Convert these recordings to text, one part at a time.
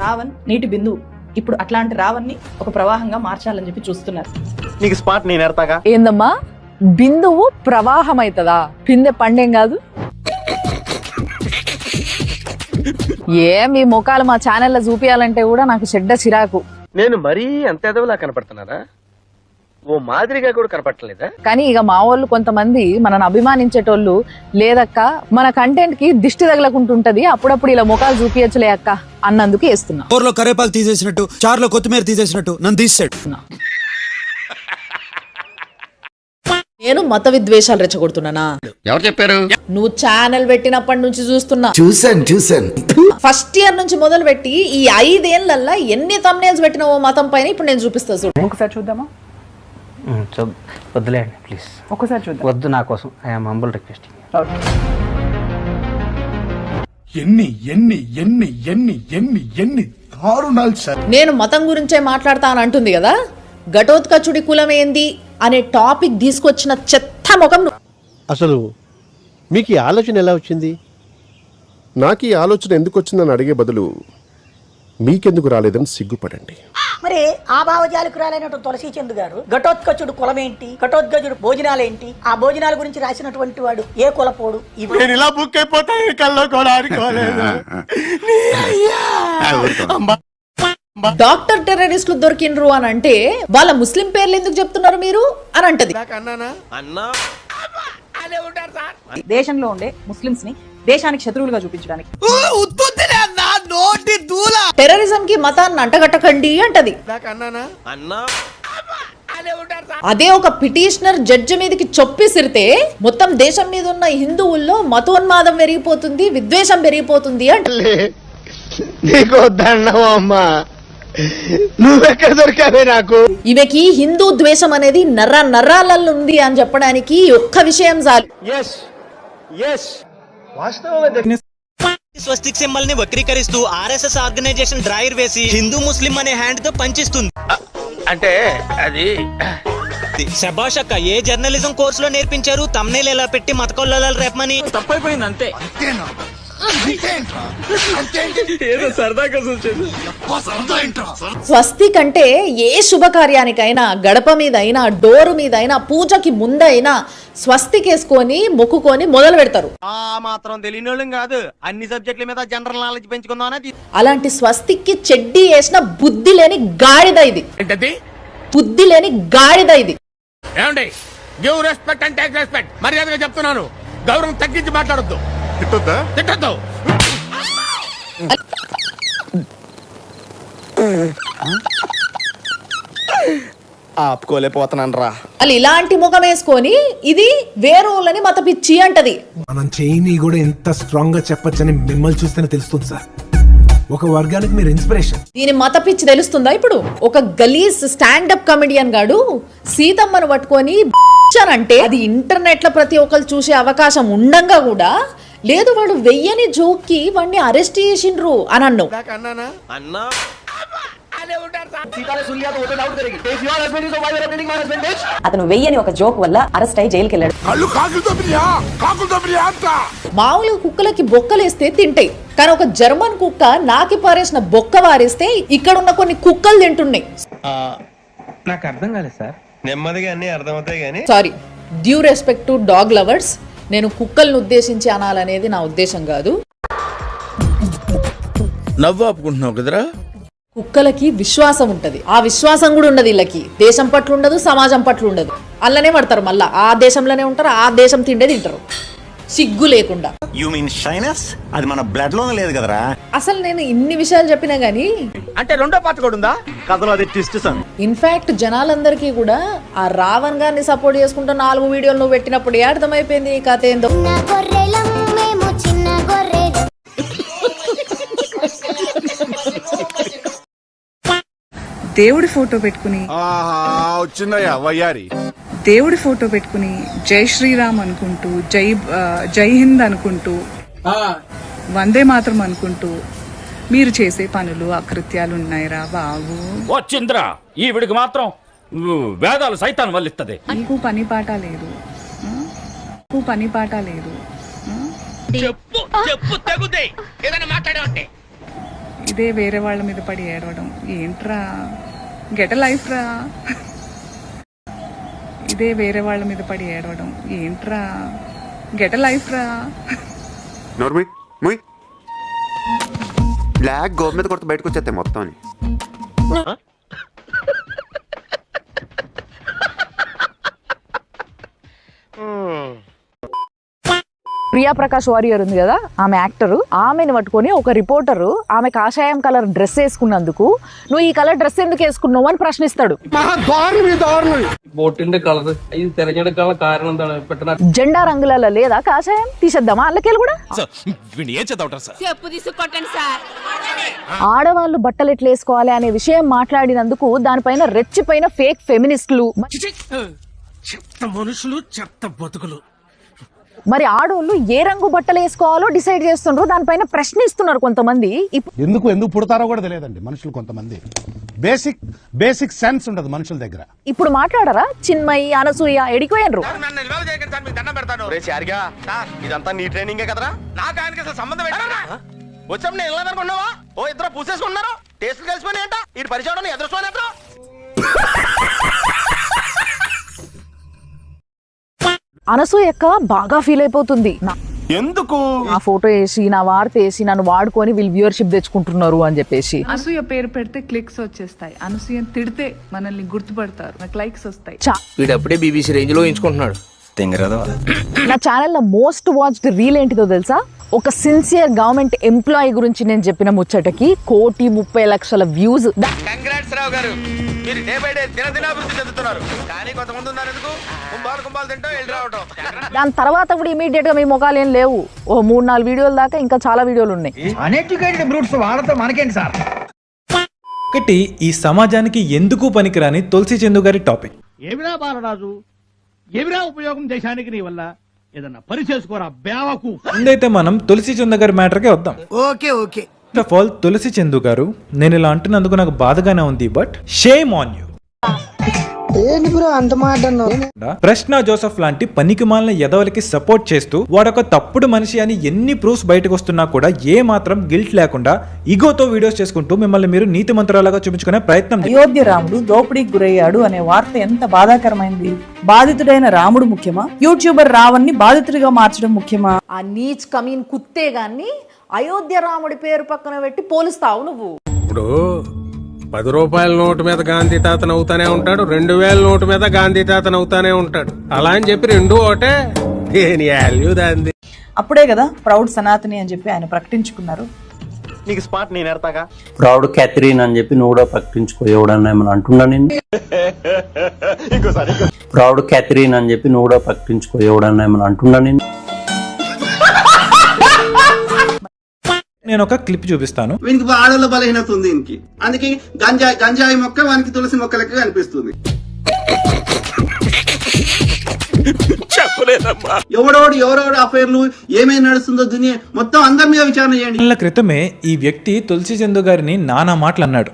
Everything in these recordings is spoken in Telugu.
రావణ్ నీటి బిందువు. ఇప్పుడు అట్లాంటి రావణ్ణి ఒక ప్రవాహంగా మార్చాలని చెప్పి చూస్తున్నారు. నీకు స్పాట్ నేను ఎడతాగా. ఏందమ్మా బిందువు ప్రవాహం అవుతుందా? పిందె పండేం కాదు. మీ ముఖాలు మా ఛానల్లో చూపియాలంటే కూడా నాకు చెడ్డ చిరాకు. నేను మరీ అంత ఎదవలా కనపడుతున్నారా? ఓ మాదిరిగా కూడా కనపడలేదా? కానీ ఇక మా వాళ్ళు కొంతమంది మనల్ని అభిమానించేటోళ్ళు లేదక్క మన కంటెంట్ కి దిష్టి తగలకుంటుంటది, అప్పుడప్పుడు ఇలా ముఖాలు చూపించలే అక్క అన్నందుకు వేస్తున్నా. కూరలో కరేపాకు తీసేసినట్టు, చారులో కొత్తిమీర తీసేసినట్టు నన్ను తీసాడు. నేను మత విద్వేషాలు రెచ్చగొడుతున్నానా? ఎవరు చెప్పారు? నువ్వు ఛానల్ పెట్టినప్పటి నుంచి చూస్తున్నా. చూసాను ఫస్ట్ ఇయర్ నుంచి మొదలు పెట్టి ఈ 5 ఏళ్లల్లా ఎన్ని thumbnails పెట్టినావో మతం పైన ఇప్పుడు నేను చూపిస్తా చూడు. ఒకసారి చూద్దామా? వద్దులేండి ప్లీజ్, ఒక్కసారి చూద్దాం. వద్దు, నా కోసం ఐఎమ్ హంబుల్ రిక్వెస్టింగ్. ఎన్ని ఎన్ని ఎన్ని ఎన్ని ఎన్ని ఎన్ని దారుణాలు సార్. నేను మతం గురించే మాట్లాడతా అని అంటుంది కదా, ఘటోత్కచుడి కులం ఏంది అనే టాపిక్ తీసుకొచ్చిన చెత్త ముఖం. అసలు మీకు ఈ ఆలోచన ఎలా వచ్చింది? నాకు ఈ ఆలోచన ఎందుకు వచ్చిందని అడిగే బదులు మీకెందుకు రాలేదని సిగ్గుపడండి. మరి ఆ భావజాలకు రాలేనటువంటి తులసి చంద్ గారు ఘటోత్కచుడు కులం ఏంటి, ఘటోత్కచుడు భోజనాలు ఏంటి, ఆ భోజనాల గురించి రాసినటువంటి వాడు ఏ కులపోడు? నేను ఇలా బుక్ అయిపోతాను కల్లో కూడా అనుకోలేదు. డాక్టర్ టెర్రరిస్టులు దొరికిండ్రు అని అంటే వాళ్ళ ముస్లిం పేర్లు ఎందుకు చెప్తున్నారు మీరు అని అంటది. దేశంలో ఉండే ముస్లింస్ ని దేశానికి శత్రువులుగా చూపించడానికి. టెర్రరిజం కి మతాన్ని అంటగట్టకండి అంటది. అదే ఒక పిటిషనర్ జడ్జి మీదకి చొప్పిసిరితే మొత్తం దేశం మీద ఉన్న హిందువుల్లో మతోన్మాదం పెరిగిపోతుంది, విద్వేషం పెరిగిపోతుంది అంటే నీకు దండమమ్మా, నువ్వెక్కడ దొరికావే నాకు? ఈమెకి హిందూ ద్వేషం అనేది నరాలలో ఉంది అని చెప్పడానికి ఒక్క విషయం చాలు. స్వస్తిక్ సింబల్ ని వక్రీకరిస్తూ ఆర్ఎస్ఎస్ ఆర్గనైజేషన్ డ్రైవర్ వేసి హిందూ ముస్లిం అనే హ్యాండ్ తో పంచిస్తుంది. అంటే అది శభాష్ అక్క, ఏ జర్నలిజం కోర్సులో నేర్పించారు తమ్నేల్ ఎలా పెట్టి మతకొల్లాలు రేపమని? తప్పైపోయింది అంతే. స్వస్తిక్ అంటే ఏ శుభకార్యానికైనా, గడప మీద అయినా, డోరు మీద అయినా, పూజకి ముందైనా స్వస్తిక్ వేసుకొని మొక్కుకొని మొదలు పెడతారు. మాత్రం తెలియని కాదు, అన్ని సబ్జెక్టుల మీద జనరల్ నాలెడ్జ్ పెంచుకుందామని. అలాంటి స్వస్తిక్ కి చెడ్డీ వేసిన బుద్ధి లేని గాడిద ఇది. బుద్ధి లేని గాడిద ఇది. ఏమండి, give respect and take respect. మర్యాదగా చెప్తున్నాను, గౌరవం తగ్గించి మాట్లాడొద్దు. తిట్టొద్దు. ఆపుకోలేకపోతున్నాను రా. వాళ్ళు ఇలాంటి ముఖం వేసుకొని ఇది వేరేళ్ళని మత పిచ్చి అంటది. మనం చేయని కూడా ఎంత స్ట్రాంగ్ గా చెప్పొచ్చని మిమ్మల్ని చూస్తేనే తెలుస్తుంది సార్. ఒక వర్గానికి మీరు ఇన్స్పిరేషన్. దీని మత పిచ్చి తెలుస్తుందా? ఇప్పుడు ఒక గలీజ్ స్టాండప్ కమెడియన్ గాడు సీతమ్మను పట్టుకొని అంటే అది ఇంటర్నెట్ లో ప్రతి ఒక్కరు చూసే అవకాశం ఉండంగా కూడా లేదు, వాడు వెయ్యని జోక్కి వాడిని అరెస్ట్ చేసిండ్రు అని అన్నావు. అతను వెయ్యని ఒక జోక్ వల్ల అరెస్ట్ అయ్యి జైలుకి వెళ్ళాడు. మామూలుగా కుక్కలకి బొక్కలేస్తే తింటాయి, కానీ ఒక జర్మన్ కుక్క నాకి పారేసిన బొక్క వారేస్తే ఇక్కడ ఉన్న కొన్ని కుక్కలు తింటున్నాయి. నాకు అర్థం కాలేదు సార్. నెమ్మదిగా అన్ని అర్థమవుతాయి కానీ sorry, due respect to dog lovers. నేను కుక్కల్ని ఉద్దేశించి అనాలనేది నా ఉద్దేశం కాదు. నవ్వు ఆపుకుంటున్నావు కదరా. కుక్కలకి విశ్వాసం ఉంటది, ఆ విశ్వాసం కూడా ఉండదు వీళ్ళకి. దేశం పట్ల ఉండదు, సమాజం పట్ల ఉండదు. అల్లనే పడతారు, మళ్ళా ఆ దేశంలోనే ఉంటారు, ఆ దేశం తిండే తింటారు సిగ్గు లేకుండా. You mean shyness? అది మన బ్లడ్ లోనే లేదు కదరా. అసలు నేను ఇన్ని విషయాలు చెప్పినా గానీ అంటే రెండో పార్ట్ కూడా ఉందా కథలో? అది ట్విస్ట్ సార్. ఇన్ఫాక్ట్ జనాలందరికీ కూడా ఆ రావణ్ గారిని సపోర్ట్ చేసుకుంటూ 4 వీడియోలు నువ్వు పెట్టినప్పుడు అర్థమైపోయింది ఈ కథ ఏందో. దేవుడి ఫోటో పెట్టుకుని దేవుడి ఫోటో పెట్టుకుని జై శ్రీరామ్ అనుకుంటూ, జై హింద్ అనుకుంటూ, వందే మాత్రం అనుకుంటూ మీరు చేసే పనులు అకృత్యాలు ఉన్నాయిరా బాబు. వచ్చింద్రా ఈవిడికి మాత్రం వేదాలు సైతాన్ వల్లిస్తది. నీకు పని పాట లేదు, పని పాట లేదు. చెప్పు తెగుదే ఏదైనా మాట్లాడావంటే ఇదే వేరే వాళ్ళ మీద పడి ఏడవడం ఏంట్రా, గెట్ లైఫ్ రా. ఇదే వేరే వాళ్ళ మీద పడి ఏడవడం ఏంట్రా, గెట్ లైఫ్ రా. నోర్మి ముయ్ బ్లాక్ గోప్ మీద కొడుతూ బయటకు వచ్చేస్తాయి మొత్తం అని. ప్రియా ప్రకాష్ వారియర్ ఉంది కదా, ఆమె యాక్టర్, ఆమెను పట్టుకొని ఒక రిపోర్టరు ఆమె కాషాయం కలర్ డ్రెస్ వేసుకున్నందుకు నువ్వు ఈ కలర్ డ్రెస్ ఎందుకు వేసుకున్నావు అని ప్రశ్నిస్తాడు. జెండా రంగులలో లేదా కాషాయం, తీసేద్దామా అల్లకెళ్ళి కూడా. ఆడవాళ్ళు బట్టలు ఎట్లా వేసుకోవాలి అనే విషయం మాట్లాడినందుకు దానిపైన రెచ్చిపోయిన ఫేక్ ఫెమినిస్టులు, మనుషులు చెత్త బతుకులు. మరి ఆడవాళ్ళు ఏ రంగు బట్టలు వేసుకోవాలో డిసైడ్ చేస్తున్నారు, దానిపైన ప్రశ్నిస్తున్నారు కొంతమంది. ఎందుకు పుడతారో కూడా తెలియదండి మనుషులు, కొంతమంది బేసిక్ సెన్స్ ఉండదు మనుషుల దగ్గర. ఇప్పుడు మాట్లాడరా చిన్మయి, అనసూయ ఎడిపోయారు. ఇదంతా నీ ట్రైనింగే కదరా, నాకు ఆయనకి అసలు సంబంధం వచ్చాము. నేను వెళ్ళదనుకున్నావా? ఓ ఇద్దరు పూసేసుకున్నారు, టేస్ట్లు కలిసిపోయి ఏంట ఈ పరిచయం ఎదురుకోని ఎదురు. అనసూయక్క బాగా ఫీల్ అయిపోతుంది. ఎందుకు నా ఫోటో వేసి నా వార్త వేసి నన్ను వాడుకొని వీళ్ళు వ్యూవర్షిప్ తెచ్చుకుంటున్నారు అని చెప్పేసి. అనసూయ పేరు పెడితే క్లిక్స్ వచ్చేస్తాయి, అనసూయని తిడితే మనల్ని గుర్తుపడతారు, నాకు లైక్స్ వస్తాయి. వీడప్పుడే బీబీసీ రేంజ్ లో ఎంచుకుంటున్నాడు. నా ఛానల్లో మోస్ట్ వాచ్డ్ రీల్ ఏంటిదో తెలుసా? ఒక సిన్సియర్ గవర్నమెంట్ ఎంప్లాయీ గురించి నేను చెప్పిన ముచ్చటకి 1,30,00,000 వ్యూస్. కంగ్రాట్స్ రావు గారు, మీరు డే బై డే దినదినాభివృద్ధి చెందుతున్నారు. కానీ కొంతమంది ఉన్నారు ఎందుకు కుంభాలు తింటూ వెళ్ళి రావటం. దాని తర్వాత కూడా ఇమీడియట్ గా మీ ముఖాలు ఏం లేవు. ఓ 3-4 వీడియోల దాకా ఇంకా చాలా వీడియోలు ఉన్నాయి. అన్ఎడ్యుకేటెడ్ బ్రూట్స్ వాళ్ళతో మనకేంటి సార్. ఒకటి, ఈ సమాజానికి ఎందుకు పనికిరాని తులసి చందు గారి టాపిక్. ఏమిరా బాలరాజు, ఏమిరా ఉపయోగం దేశానికి నీ వల్ల? ఏదన్నా పని చేసుకోరా బేవకు. ముందైతే మనం తులసి చందు గారి మ్యాటర్కే వద్దాం. ఓకే ఫస్ట్ ఆఫ్ ఆల్, తులసి చందు గారు, నేను ఇలా అంటున్నందుకు నాకు బాధగానే ఉంది, బట్ షేమ్ ఆన్ యూ. ప్రశ్న జోసెఫ్ లాంటి పనికిమాలిన ఎదవలకి సపోర్ట్ చేస్తూ వాడొక తప్పుడు మనిషి అని ఎన్ని ప్రూఫ్స్ బయటకు వస్తున్నా కూడా ఏ మాత్రం గిల్ట్ లేకుండా ఈగోతో వీడియోస్ చేసుకుంటూ మిమ్మల్ని మీరు నీతి మంత్రాలుగా చూపించుకునే ప్రయత్నం. అయోధ్య రాముడు దోపిడీకి గురయ్యాడు అనే వార్త ఎంత బాధాకరమైంది. బాధితుడైన రాముడు ముఖ్యమా, యూట్యూబర్ రావణ్ణి బాధితుడిగా మార్చడం ముఖ్యమా? ఆ నీచ్ కమీన్ కుత్తే గాన్ని అయోధ్య రాముడి పేరు పక్కన పెట్టి పోలుస్తావు నువ్వు. ఇప్పుడు 10 రూపాయల నోటు మీద గాంధీ తాత నవ్వుతానే ఉంటాడు, 2000 నోటు మీద గాంధీ తాత నవ్వుతానే ఉంటాడు. అలా అని చెప్పి రెండు ఒకటే, దేని వాల్యూ దాంది. అప్పుడే కదా ప్రౌడ్ సనాతని అని చెప్పి ఆయన ప్రకటించుకున్నారు. నీకు స్పాట్ నేను ఎడతాగా. ప్రౌడ్ క్యాథరిన్ అని చెప్పి నువ్వు కూడా ప్రకటించుకో. ఎవడన్నా ఏమన్నా అంటున్నా నేను? ప్రౌడ్ క్యాథరిన్ అని చెప్పి నువ్వు కూడా ప్రకటించుకో. ఎవడన్నా ఏమన్నా అంటున్నా నేను? నేను ఒక క్లిప్ చూపిస్తాను. వీనికి ఆడల బలహీనత ఉంది దీనికి, అందుకే గంజాయి మొక్క వానికి తులసి మొక్క లెక్క కనిపిస్తుంది. ఎవరెవడు అఫైర్లు ఏమేమి నడుస్తుందో దునియా మొత్తం అందరి మీద విచారణ చేయండి. నెలల క్రితమే ఈ వ్యక్తి తులసి చందు గారిని నానా మాటలు అన్నాడు.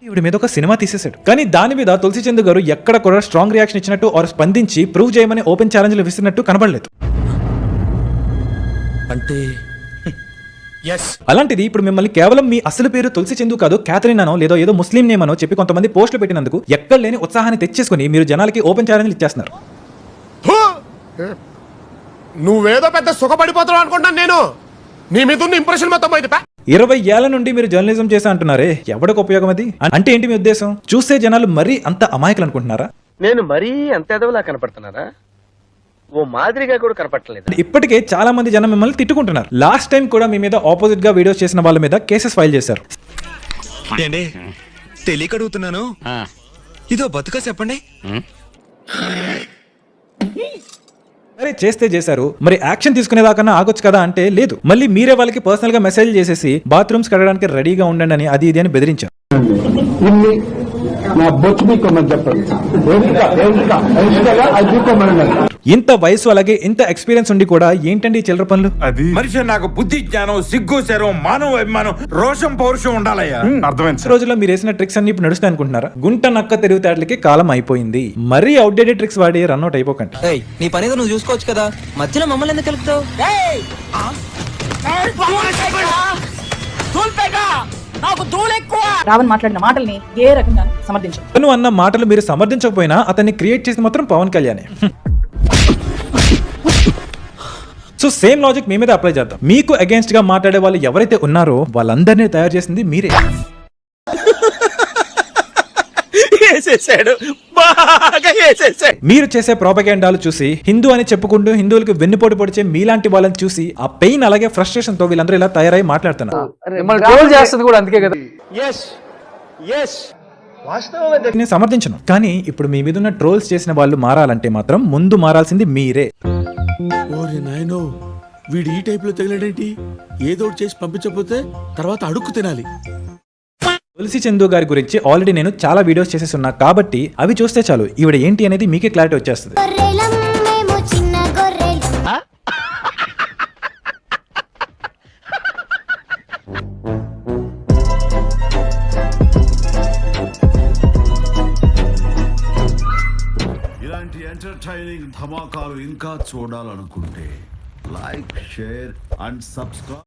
ఈవిడ మీద ఒక సినిమా తీసేశాడు. కానీ దాని మీద తులసి చందు గారు ఎక్కడ కూడా స్ట్రాంగ్ రియాక్షన్ ఇచ్చినట్టు ఆర్ స్పందించి ప్రూవ్ చేయమని ఓపెన్ ఛాలెంజ్లు విసిరినట్టు కనబడలేదు. అంటే అలాంటిది ఇప్పుడు మిమ్మల్ని కేవలం మీ అసలు పేరు తులసి చందు కాదు క్యాథరిన్ అనో లేదో ఏదో ముస్లిం నేమ్ అనో చెప్పి కొంతమంది పోస్టులు పెట్టినందుకు ఎక్కడ లేని ఉత్సాహాన్ని తెచ్చేసుకుని మీరు జనాలకి ఓపెన్ ఛాలెంజ్లు ఇచ్చేస్తున్నారు. నువ్వేదో పెద్ద సుఖపడిపోతావు అనుకుంటాను నేను. నీ మీద ఉన్న ఇంప్రెషన్ మొత్తం పోయింది. 20 ఏళ్ల నుండి మీరు జర్నలిజం చేసా అంటున్నారే, ఎవరికి ఉపయోగం అది? అంటే ఏంటి మీ ఉద్దేశం? చూసే జనాలు మరీ అంత అమాయకులు అనుకుంటున్నారా? నేను మరీ అంత ఎదవలా కనపడుతున్నారా? ఓ మాదిరిగా కూడా కనపడలేదు. ఇప్పటికే చాలా మంది జనం మిమ్మల్ని తిట్టుకుంటున్నారు. లాస్ట్ టైం కూడా మీ మీద ఆపోజిట్ గా వీడియోస్ చేసిన వాళ్ళ మీద కేసెస్ ఫైల్ చేశారు. తెలియక అడుగుతున్నాను, ఇదో బతుక చెప్పండి. సరే చేస్తే చేశారు, మరి యాక్షన్ తీసుకునేదాకన్నా ఆగొచ్చు కదా అంటే లేదు. మళ్ళీ మీరే వాళ్ళకి పర్సనల్ గా మెసేజ్ చేసేసి బాత్రూమ్స్ కడగడానికి రెడీగా ఉండండి అని అది ఇది అని బెదిరించారు. ఇంత వయసు అలాగే ఇంత ఎక్స్పీరియన్స్ ఉండి కూడా ఏంటండి ఈ చిల్లర పనులు? మనిషి నాకు బుద్ధి జ్ఞానం సిగ్గు శరం మానవ అభిమానం రోషం పౌరుషం ఉండాలయ్యా. అర్థమైంది. రోజుల్లో మీరు వేసిన ట్రిక్స్ అన్ని ఇప్పుడు నడుస్తాయి అనుకుంటున్నారా? గుంట నక్క తిరుగుతాట్లకి కాలం అయిపోయింది. మరీ అవుట్డేటెడ్ ట్రిక్స్ వాడి రన్అట్ అయిపోకండి. నీ పని నువ్వు చూసుకోవచ్చు కదా, మధ్యలో మమ్మల్ని ఎందుకు కలుపుతావు? నాకు ధూళెక్కువ. రావణ్ మాట్లాడిన మాటల్ని ఏ రకంగా సమర్థించు. అతను అన్న మాటలు మీరు సమర్థించకపోయినా అతన్ని క్రియేట్ చేసి మాత్రం పవన్ కళ్యాణే. సో సేమ్ లాజిక్ మీ మీద అప్లై చేద్దాం. మీకు అగేన్స్ట్ గా మాట్లాడే వాళ్ళు ఎవరైతే ఉన్నారో వాళ్ళందరినీ తయారు చేసింది మీరే. మీరు చేసే ప్రోపగెండాలు చూసి హిందూ అని చెప్పుకుంటూ హిందువులకు వెన్నుపోటు పొడిచే మీలాంటి వాళ్ళని చూసి ఆ పెయిన్ అలాగే ఫ్రస్ట్రేషన్ తో వీళ్ళందరూ ఇలా తయారై మాట్లాడుతున్నారు. నేను సమర్థించను, కానీ ఇప్పుడు మీ మీద ఉన్న ట్రోల్స్ చేసిన వాళ్ళు మారాలంటే మాత్రం ముందు మారాల్సింది మీరే. వీడు ఈ టైప్ లో తగిలేడేంటి? ఏదో చేసి పంపించకపోతే తర్వాత అడుక్కు తినాలి. తులసి చందు గారి గురించి ఆల్రెడీ నేను చాలా వీడియోస్ చేసేసి ఉన్నా కాబట్టి అవి చూస్తే చాలు ఈవిడ ఏంటి అనేది మీకే క్లారిటీ వచ్చేస్తుంది. ఇలాంటి ఎంటర్టైనింగ్ ధమాకాలు ఇంకా చూడాలనుకుంటే లైక్, షేర్ అండ్ సబ్స్క్రైబ్.